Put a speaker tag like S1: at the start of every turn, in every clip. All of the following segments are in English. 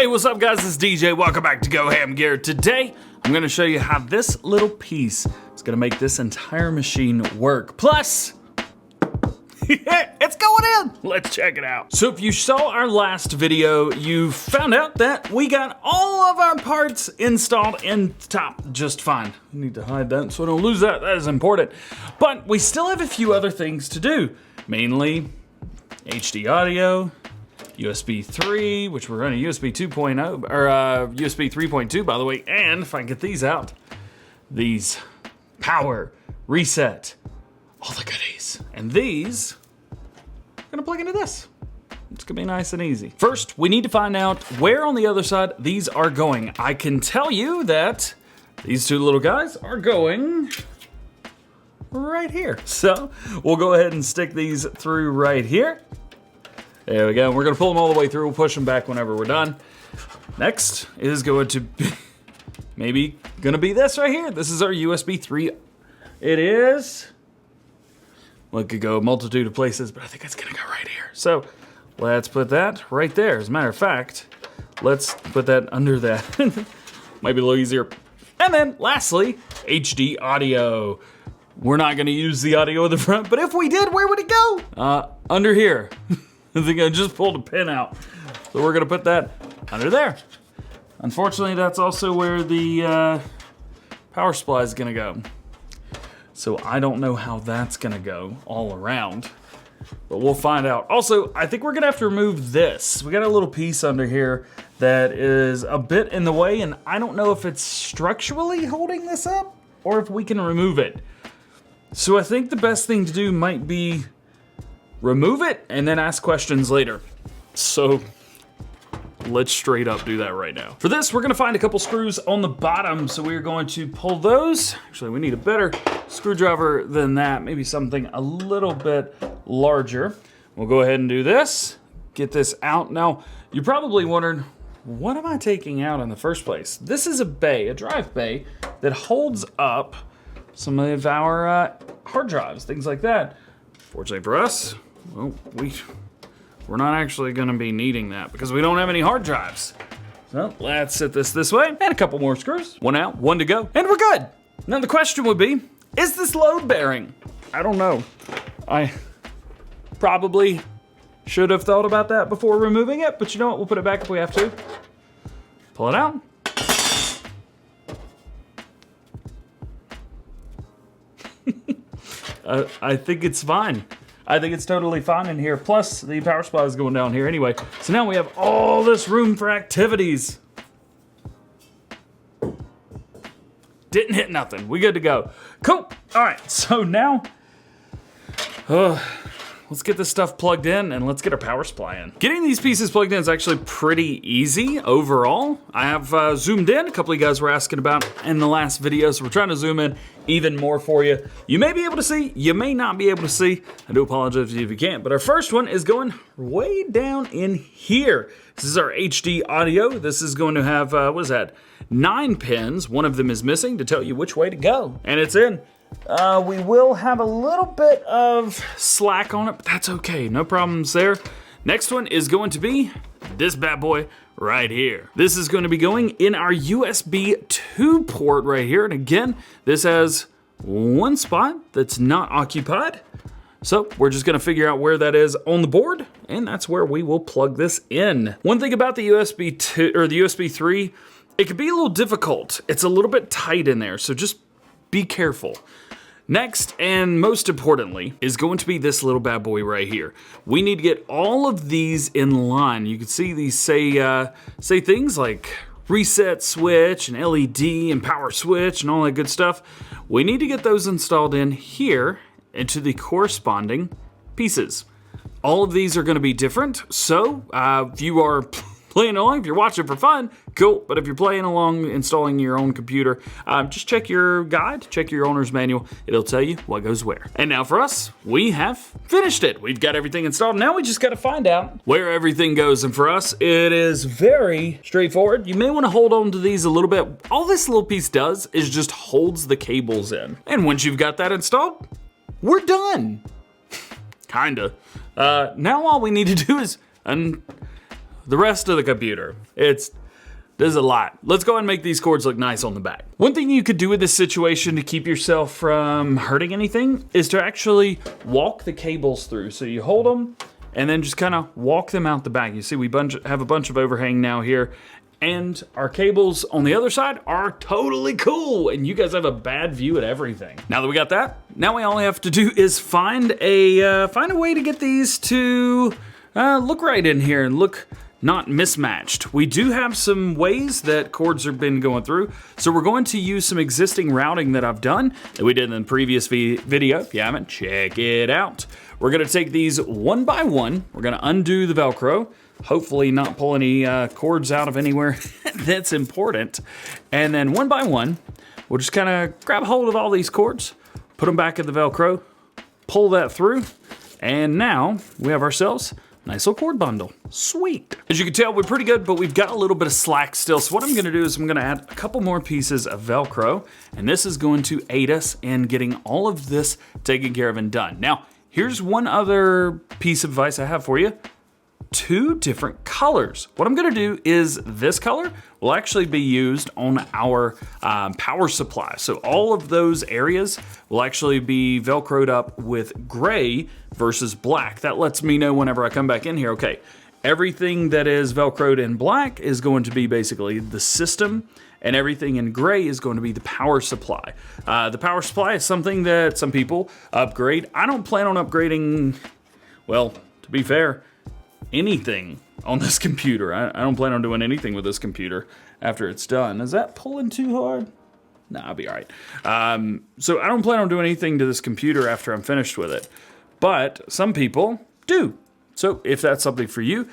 S1: Hey, what's up guys, it's DJ. Welcome back to GoHam Gear. Today, I'm gonna show you how this little piece is gonna make this entire machine work. Plus, it's going in. Let's check it out. So if you saw our last video, you found out that we got all of our parts installed in top just fine. I need to hide that so I don't lose that. That is important. But we still have a few other things to do. Mainly HD audio, USB 3, which we're running USB 2.0, or USB 3.2 by the way, and if I can get these out, these power, reset, all the goodies. And these, I'm gonna plug into this. It's gonna be nice and easy. First, we need to find out where on the other side these are going. I can tell you that these two little guys are going right here. So we'll go ahead and stick these through right here. There we go. We're gonna pull them all the way through. We'll push them back whenever we're done. Next is going to be, maybe gonna be this right here. This is our USB 3. It is, well, it could go a multitude of places, but I think it's gonna go right here. So let's put that right there. As a matter of fact, let's put that under that. Might be a little easier. And then lastly, HD audio. We're not gonna use the audio in the front, but if we did, where would it go? Under here. I think I just pulled a pin out. So we're gonna put that under there. Unfortunately, that's also where the power supply is gonna go. So I don't know how that's gonna go all around, but we'll find out. Also, I think we're gonna have to remove this. We got a little piece under here that is a bit in the way, and I don't know if it's structurally holding this up or if we can remove it. So I think the best thing to do might be remove it and then ask questions later. So let's straight up do that right now. For this, we're gonna find a couple screws on the bottom. So we're going to pull those. Actually, we need a better screwdriver than that. Maybe something a little bit larger. We'll go ahead and do this. Get this out. Now, you're probably wondering, what am I taking out in the first place? This is a bay, a drive bay that holds up some of our hard drives, things like that. Fortunately for us, well, we're not actually gonna be needing that because we don't have any hard drives. So let's set this way, and a couple more screws. One out, one to go, and we're good. Now the question would be, is this load bearing? I don't know. I probably should have thought about that before removing it, but you know what, we'll put it back if we have to. Pull it out. I think it's fine. I think it's totally fine in here. Plus, the power supply is going down here anyway. So now we have all this room for activities. Didn't hit nothing. We good to go. Cool. All right, so now, let's get this stuff plugged in and let's get our power supply in. Getting these pieces plugged in is actually pretty easy overall. I have zoomed in. A couple of you guys were asking about in the last video, so we're trying to zoom in even more for you. You may be able to see, you may not be able to see. I do apologize if you can't, but our first one is going way down in here. This is our HD audio. This is going to have, what is that? 9 pins. One of them is missing to tell you which way to go, and it's in. We will have a little bit of slack on it, but that's okay, no problems there. Next one is going to be this bad boy right here. This is going to be going in our USB 2 port right here. And again, this has one spot that's not occupied. So we're just gonna figure out where that is on the board, and that's where we will plug this in. One thing about the USB 2 or the USB 3, it can be a little difficult. It's a little bit tight in there, so just be careful. Next, and most importantly, is going to be this little bad boy right here. We need to get all of these in line. You can see these say things like reset switch and LED and power switch and all that good stuff. We need to get those installed in here into the corresponding pieces. All of these are gonna be different, so if you are playing along, if you're watching for fun, cool. But if you're playing along, installing your own computer, just check your guide, check your owner's manual. It'll tell you what goes where. And now for us, we have finished it. We've got everything installed. Now we just gotta find out where everything goes. And for us, it is very straightforward. You may wanna hold on to these a little bit. All this little piece does is just holds the cables in. And once you've got that installed, we're done. Kinda. Now all we need to do is the rest of the computer. There's a lot. Let's go ahead and make these cords look nice on the back. One thing you could do with this situation to keep yourself from hurting anything is to actually walk the cables through. So you hold them and then just kind of walk them out the back. You see we have a bunch of overhang now here, and our cables on the other side are totally cool, and you guys have a bad view at everything. Now that we got that, now we all have to do is find a way to get these to look right in here and look not mismatched. We do have some ways that cords have been going through, so we're going to use some existing routing that I've done that we did in the previous video. If you haven't, check it out. We're gonna take these one by one. We're gonna undo the Velcro, hopefully not pull any cords out of anywhere that's important. And then one by one, we'll just kind of grab hold of all these cords, put them back in the Velcro, pull that through, and now we have ourselves nice little cord bundle. Sweet. As you can tell, we're pretty good, but we've got a little bit of slack still. So what I'm gonna do is I'm gonna add a couple more pieces of Velcro, and this is going to aid us in getting all of this taken care of and done. Now, here's one other piece of advice I have for you. 2 different colors. What I'm gonna do is this color will actually be used on our power supply. So all of those areas will actually be Velcroed up with gray versus black. That lets me know whenever I come back in here, okay, everything that is Velcroed in black is going to be basically the system, and everything in gray is going to be the power supply. The power supply is something that some people upgrade. I don't plan on upgrading, well, to be fair, anything on this computer. I don't plan on doing anything with this computer after it's done. Is that pulling too hard? Nah, I'll be all right. So I don't plan on doing anything to this computer after I'm finished with it. But some people do. So if that's something for you,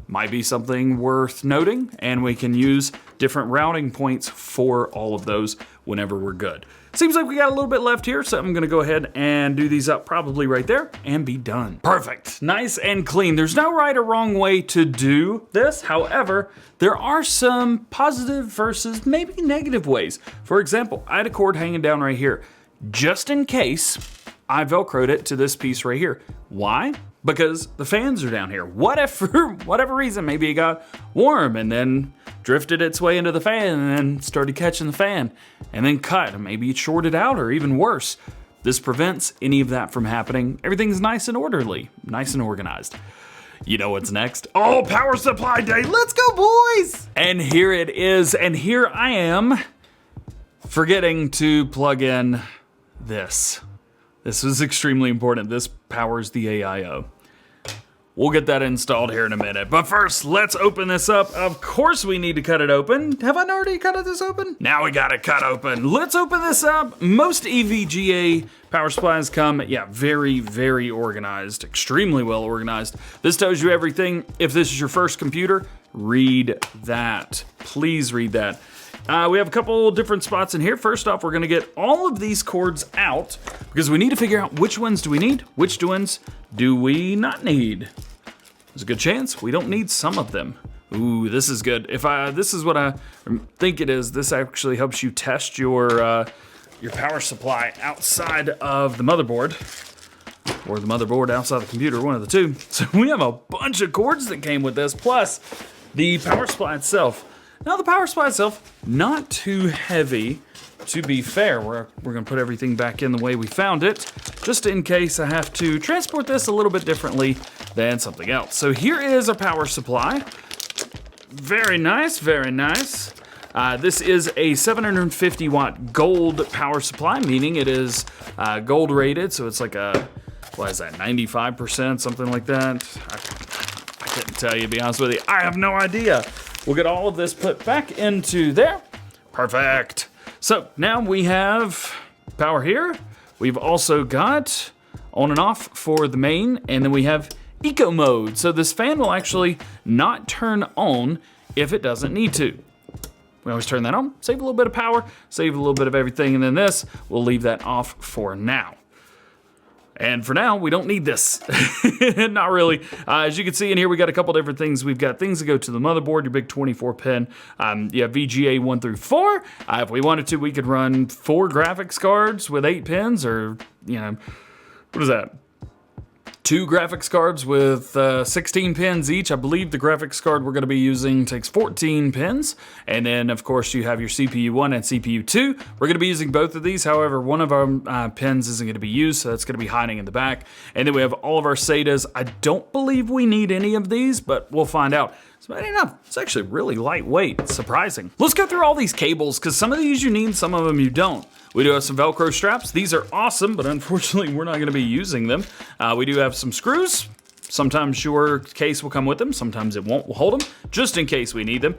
S1: might be something worth noting, and we can use different routing points for all of those whenever we're good. Seems like we got a little bit left here, so I'm gonna go ahead and do these up probably right there and be done. Perfect, nice and clean. There's no right or wrong way to do this. However, there are some positive versus maybe negative ways. For example, I had a cord hanging down right here. Just in case, I Velcroed it to this piece right here. Why? Because the fans are down here. What if for whatever reason, maybe it got warm and then drifted its way into the fan and then started catching the fan and then cut, and maybe it shorted out, or even worse. This prevents any of that from happening. Everything's nice and orderly, nice and organized. You know what's next? Oh, power supply day, let's go boys! And here it is, and here I am forgetting to plug in this. This is extremely important. This powers the AIO. We'll get that installed here in a minute. But first, let's open this up. Of course we need to cut it open. Have I already cut this open? Now we got it cut open. Let's open this up. Most EVGA power supplies come, yeah, very, very organized, extremely well organized. This tells you everything. If this is your first computer, read that. Please read that. We have a couple different spots in here. First off, we're gonna get all of these cords out because we need to figure out which ones do we need, which ones do we not need. There's a good chance we don't need some of them. Ooh, this is good. This is what I think it is. This actually helps you test your power supply outside of the motherboard, or the motherboard outside the computer, one of the two. So we have a bunch of cords that came with this, plus the power supply itself. Now the power supply itself, not too heavy, to be fair. We're gonna put everything back in the way we found it, just in case I have to transport this a little bit differently than something else. So here is our power supply. Very nice, very nice. This is a 750 watt gold power supply, meaning it is gold rated, so it's like a, what is that, 95%, something like that? I couldn't tell you, to be honest with you. I have no idea. We'll get all of this put back into there. Perfect. So now we have power here. We've also got on and off for the main, and then we have eco mode. So this fan will actually not turn on if it doesn't need to. We always turn that on, save a little bit of power, save a little bit of everything, and then this, we'll leave that off for now. And for now, we don't need this. Not really. As you can see in here, we got a couple different things. We've got things that go to the motherboard, your big 24 pin. You have VGA 1 through 4. If we wanted to, we could run 4 graphics cards with 8 pins, or, you know, what is that? 2 graphics cards with 16 pins each. I believe the graphics card we're going to be using takes 14 pins. And then, of course, you have your CPU 1 and CPU 2. We're going to be using both of these. However, one of our pins isn't going to be used, so that's going to be hiding in the back. And then we have all of our SATAs. I don't believe we need any of these, but we'll find out. So, it's actually really lightweight. It's surprising. Let's go through all these cables, because some of these you need, some of them you don't. We do have some Velcro straps. These are awesome, but unfortunately we're not going to be using them. We do have some screws. Sometimes your case will come with them. Sometimes it won't. We'll hold them just in case we need them.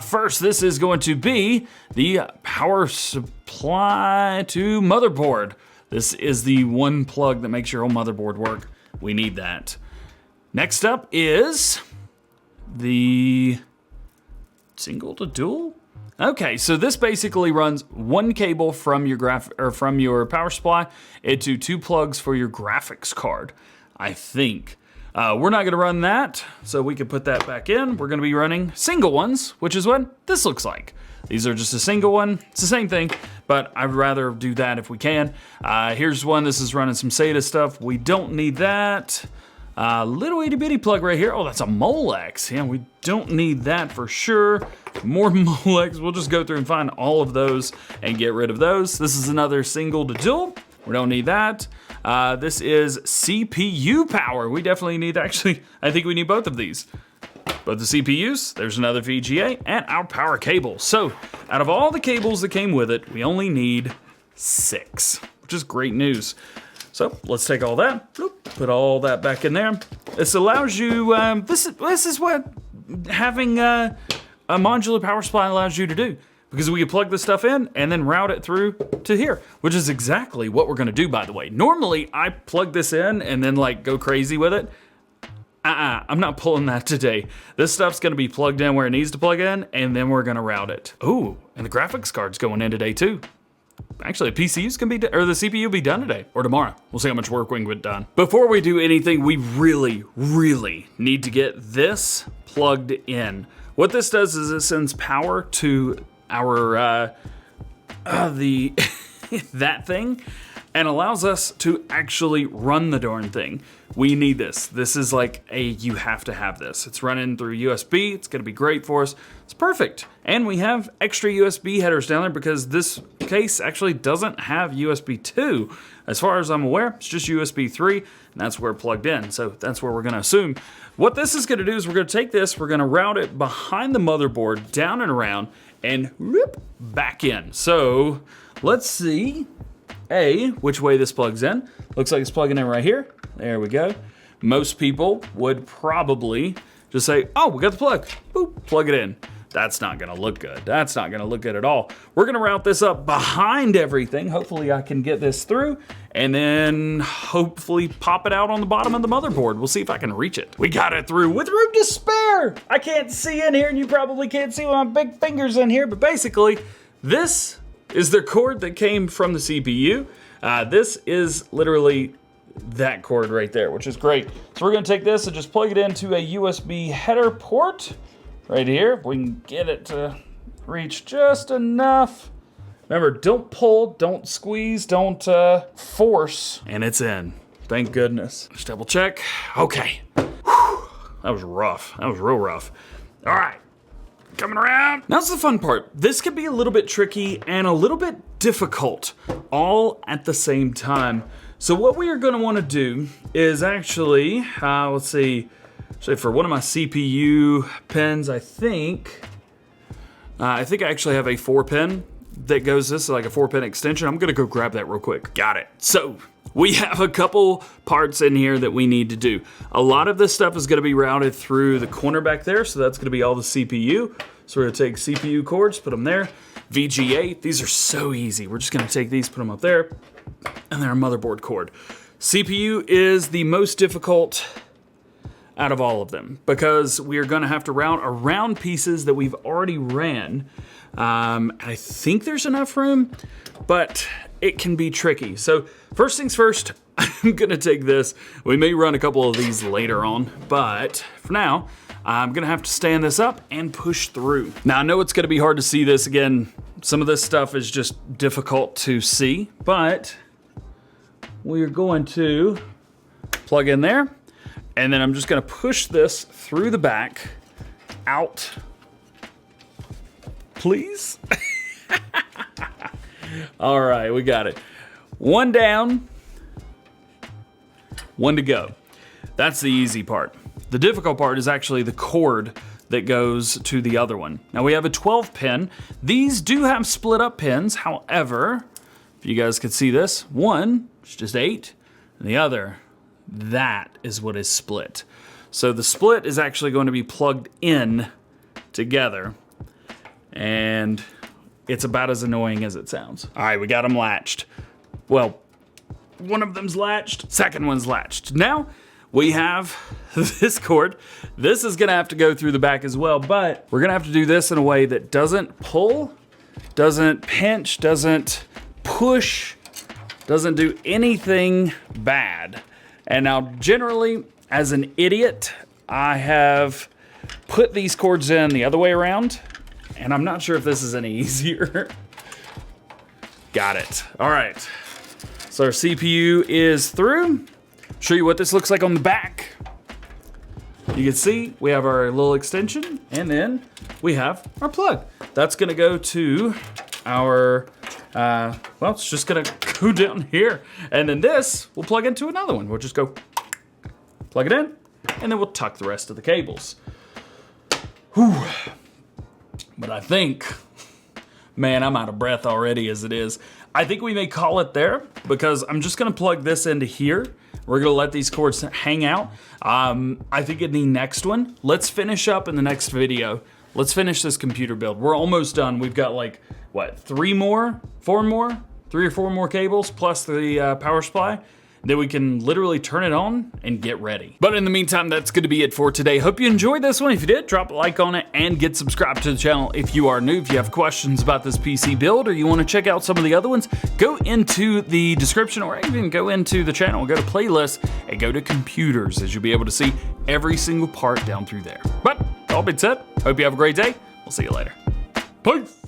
S1: First, this is going to be the power supply to motherboard. This is the one plug that makes your whole motherboard work. We need that. Next up is the single to dual. Okay, so this basically runs one cable from your power supply into 2 plugs for your graphics card, I think. We're not gonna run that, so we can put that back in. We're gonna be running single ones, which is what this looks like. These are just a single one. It's the same thing, but I'd rather do that if we can. Here's one. This is running some SATA stuff. We don't need that. Little itty bitty plug right here. Oh, that's a Molex. Yeah, we don't need that for sure. More Molex. We'll just go through and find all of those and get rid of those. This is another single to dual. We don't need that. This is CPU power. We definitely need, actually, I think we need both of these. Both the CPUs, there's another VGA, and our power cable. So, out of all the cables that came with it, we only need 6, which is great news. So let's take all that, put all that back in there. This allows you, this is what having a modular power supply allows you to do. Because we can plug this stuff in and then route it through to here, which is exactly what we're gonna do, by the way. Normally, I plug this in and then like go crazy with it. I'm not pulling that today. This stuff's gonna be plugged in where it needs to plug in, and then we're gonna route it. Ooh, and the graphics card's going in today too. Actually, the PCUs can be, or the CPU will be done today or tomorrow. We'll see how much work we can get done. Before we do anything, we really, really need to get this plugged in. What this does is it sends power to our, that thing, and allows us to actually run the darn thing. We need this. This is like you have to have this. It's running through USB. It's gonna be great for us. It's perfect. And we have extra USB headers down there because this case actually doesn't have USB 2. As far as I'm aware, it's just USB 3, and that's where it plugged in. So that's where we're gonna assume. What this is gonna do is we're gonna take this, we're gonna route it behind the motherboard, down and around, and whoop, back in. So let's see, which way this plugs in. Looks like it's plugging in right here. There we go. Most people would probably just say, oh, we got the plug, boop, plug it in. That's not gonna look good. That's not gonna look good at all. We're gonna route this up behind everything. Hopefully I can get this through and then hopefully pop it out on the bottom of the motherboard. We'll see if I can reach it. We got it through with room to spare. I can't see in here and you probably can't see with my big fingers in here, but basically this is the cord that came from the CPU. This is literally that cord right there, which is great. So we're gonna take this and just plug it into a USB header port right here. We can get it to reach just enough. Remember, don't pull, don't squeeze, don't force, and it's in. Thank goodness. Just double check. Okay. Whew. That was rough. That was real rough. All right. Coming around. Now's the fun part. This could be a little bit tricky and a little bit difficult all at the same time. So what we are gonna wanna do is actually, let's see, so for one of my CPU pins, I think I actually have a 4-pin that goes this, like a 4-pin extension. I'm gonna go grab that real quick. Got it. So we have a couple parts in here that we need to do. A lot of this stuff is gonna be routed through the corner back there, so that's gonna be all the CPU. So we're gonna take CPU cords, put them there. VGA, these are so easy. We're just gonna take these, put them up there, and then our motherboard cord. CPU is the most difficult out of all of them because we are gonna have to route around pieces that we've already ran. I think there's enough room, but it can be tricky. So first things first, I'm gonna take this. We may run a couple of these later on, but for now, I'm gonna have to stand this up and push through. Now I know it's gonna be hard to see this again. Some of this stuff is just difficult to see, but we're going to plug in there. And then I'm just gonna push this through the back, out, please. All right, we got it. One down, one to go. That's the easy part. The difficult part is actually the cord that goes to the other one. Now we have a 12 pin. These do have split up pins. However, if you guys could see this, one is just 8, and the other, that is what is split. So the split is actually going to be plugged in together, and it's about as annoying as it sounds. All right, we got them latched. Well, one of them's latched, second one's latched. Now, we have this cord. This is gonna have to go through the back as well, but we're gonna have to do this in a way that doesn't pull, doesn't pinch, doesn't push, doesn't do anything bad. And now generally, as an idiot, I have put these cords in the other way around, and I'm not sure if this is any easier. Got it. All right, so our CPU is through. Show you what this looks like on the back. You can see we have our little extension, and then we have our plug. That's gonna go to our, well, it's just gonna go down here. And then this will plug into another one. We'll just go plug it in, and then we'll tuck the rest of the cables. Whew. But I think, man, I'm out of breath already as it is. I think we may call it there because I'm just gonna plug this into here. We're gonna let these cords hang out. I think in the next one, let's finish up in the next video. Let's finish this computer build. We're almost done. We've got like, what, 3 or 4 more cables plus the power supply. Then we can literally turn it on and get ready. But in the meantime, that's gonna be it for today. Hope you enjoyed this one. If you did, drop a like on it and get subscribed to the channel if you are new. If you have questions about this PC build or you wanna check out some of the other ones, go into the description or even go into the channel, go to playlists and go to computers, as you'll be able to see every single part down through there. But all being said, hope you have a great day. We'll see you later. Peace.